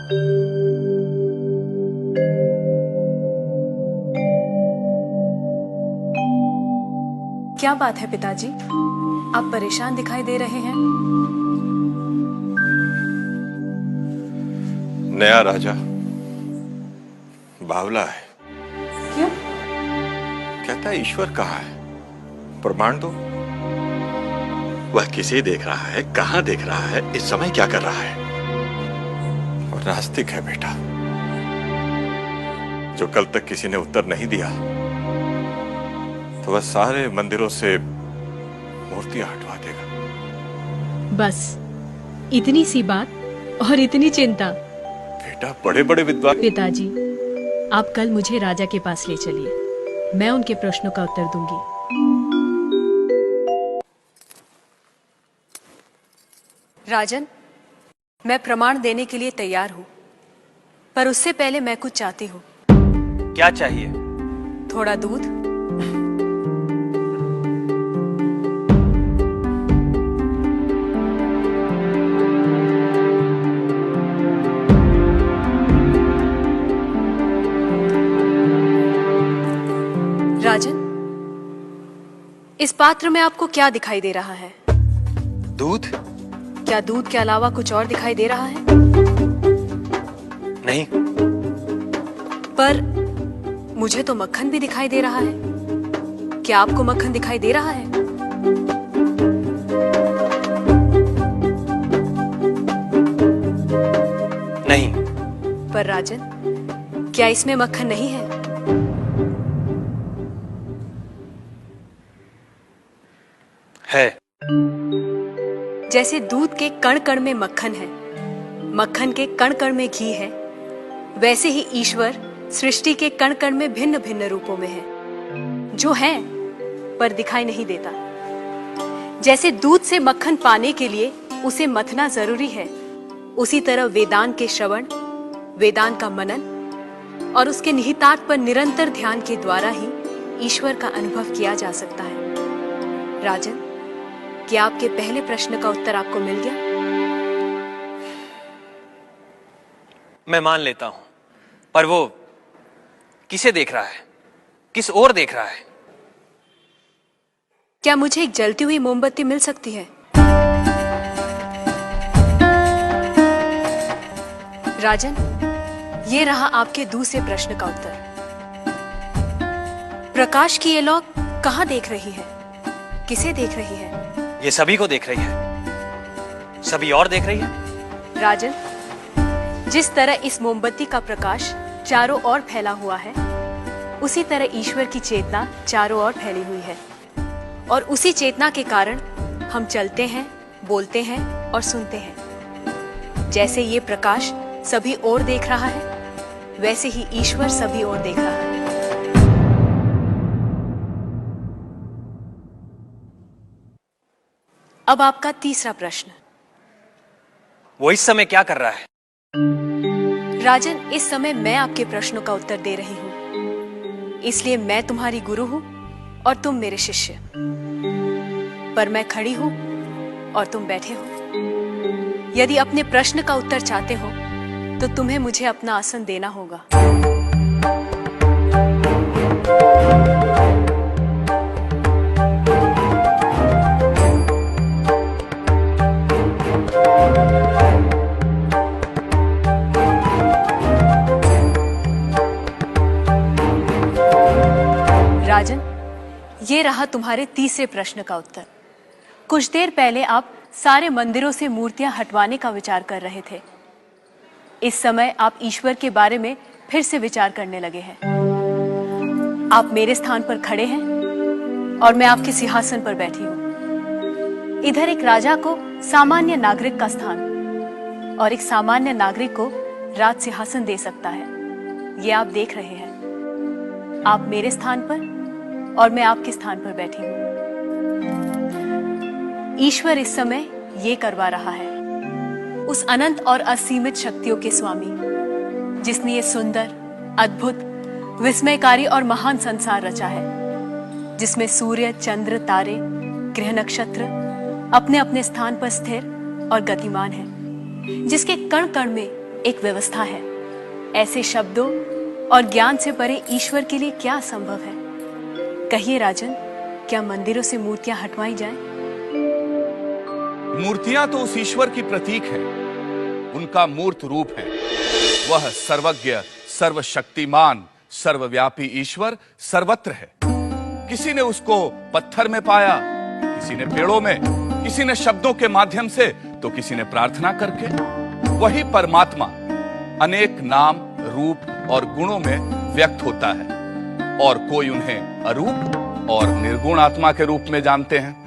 क्या बात है पिताजी, आप परेशान दिखाई दे रहे हैं। नया राजा बावला है। क्यों? कहता है ईश्वर कहाँ है, प्रमाण दो। वह किसे देख रहा है, कहां देख रहा है, इस समय क्या कर रहा है। और नास्तिक है बेटा, जो कल तक किसी ने उत्तर नहीं दिया तो वह सारे मंदिरों से मूर्तियां हटवा देगा। बस इतनी सी बात और इतनी चिंता। बेटा बड़े बड़े विद्वान। पिताजी, आप कल मुझे राजा के पास ले चलिए, मैं उनके प्रश्नों का उत्तर दूंगी। राजन, मैं प्रमाण देने के लिए तैयार हूं, पर उससे पहले मैं कुछ चाहती हूं। क्या चाहिए? थोड़ा दूध। राजन, इस पात्र में आपको क्या दिखाई दे रहा है? दूध? क्या दूध के अलावा कुछ और दिखाई दे रहा है? नहीं। पर मुझे तो मक्खन भी दिखाई दे रहा है। क्या आपको मक्खन दिखाई दे रहा है? नहीं। पर राजन, क्या इसमें मक्खन नहीं है? है। जैसे दूध के कण कण में मक्खन है, मक्खन के कण कण में घी है, वैसे ही ईश्वर सृष्टि के कण कण में भिन्न भिन्न रूपों में है, जो है पर दिखाई नहीं देता। जैसे दूध से मक्खन पाने के लिए उसे मथना जरूरी है, उसी तरह वेदांत के श्रवण, वेदांत का मनन और उसके निहितार्थ पर निरंतर ध्यान के द्वारा ही ईश्वर का अनुभव किया जा सकता है। राजन, क्या आपके पहले प्रश्न का उत्तर आपको मिल गया? मैं मान लेता हूं, पर वो किसे देख रहा है, किस ओर देख रहा है? क्या मुझे एक जलती हुई मोमबत्ती मिल सकती है? राजन, ये रहा आपके दूसरे प्रश्न का उत्तर। प्रकाश की ये लौ कहां देख रही है, किसे देख रही है? ये सभी को देख रही है। सभी और देख रही है। राजन, जिस तरह इस मोमबत्ती का प्रकाश चारों ओर फैला हुआ है, उसी तरह ईश्वर की चेतना चारों ओर फैली हुई है, और उसी चेतना के कारण हम चलते हैं, बोलते हैं और सुनते हैं। जैसे ये प्रकाश सभी ओर देख रहा है, वैसे ही ईश्वर सभी ओर देख रहा है। अब आपका तीसरा प्रश्न। वो इस समय क्या कर रहा है? राजन, इस समय मैं आपके प्रश्नों का उत्तर दे रही हूं, इसलिए मैं तुम्हारी गुरु हूं और तुम मेरे शिष्य। पर मैं खड़ी हूं और तुम बैठे हो। यदि अपने प्रश्न का उत्तर चाहते हो तो तुम्हें मुझे अपना आसन देना होगा। राजन, ये रहा तुम्हारे तीसरे प्रश्न का उत्तर। कुछ देर पहले आप सारे मंदिरों से मूर्तियां हटवाने का विचार कर रहे थे। इस समय आप ईश्वर के बारे में फिर से विचार करने लगे हैं। आप मेरे स्थान पर खड़े हैं और मैं आपके सिंहासन पर बैठी हूं। इधर एक राजा को सामान्य नागरिक का स्थान और एक सामान्य नागरिक को राज सिंहासन दे सकता है, ये आप देख रहे हैं। आप मेरे स्थान पर और मैं आपके स्थान पर बैठी हूं। ईश्वर इस समय ये करवा रहा है, उस अनंत और असीमित शक्तियों के स्वामी, जिसने ये सुंदर, अद्भुत, विस्मयकारी और महान संसार रचा है, जिसमें सूर्य, चंद्र, तारे, ग्रह, नक्षत्र अपने अपने स्थान पर स्थिर और गतिमान है, जिसके कण कण में एक व्यवस्था है। ऐसे शब्दों और ज्ञान से परे ईश्वर के लिए क्या संभव है? कहिए राजन, क्या मंदिरों से मूर्तियां हटवाई जाएं? मूर्तियां तो उस ईश्वर की प्रतीक है, उनका मूर्त रूप है। वह सर्वज्ञ, सर्वशक्तिमान, सर्वव्यापी ईश्वर सर्वत्र है। किसी ने उसको पत्थर में पाया, किसी ने पेड़ों में, किसी ने शब्दों के माध्यम से, तो किसी ने प्रार्थना करके। वही परमात्मा अनेक नाम, रूप और गुणों में व्यक्त होता है, और कोई उन्हें अरूप और निर्गुण आत्मा के रूप में जानते हैं।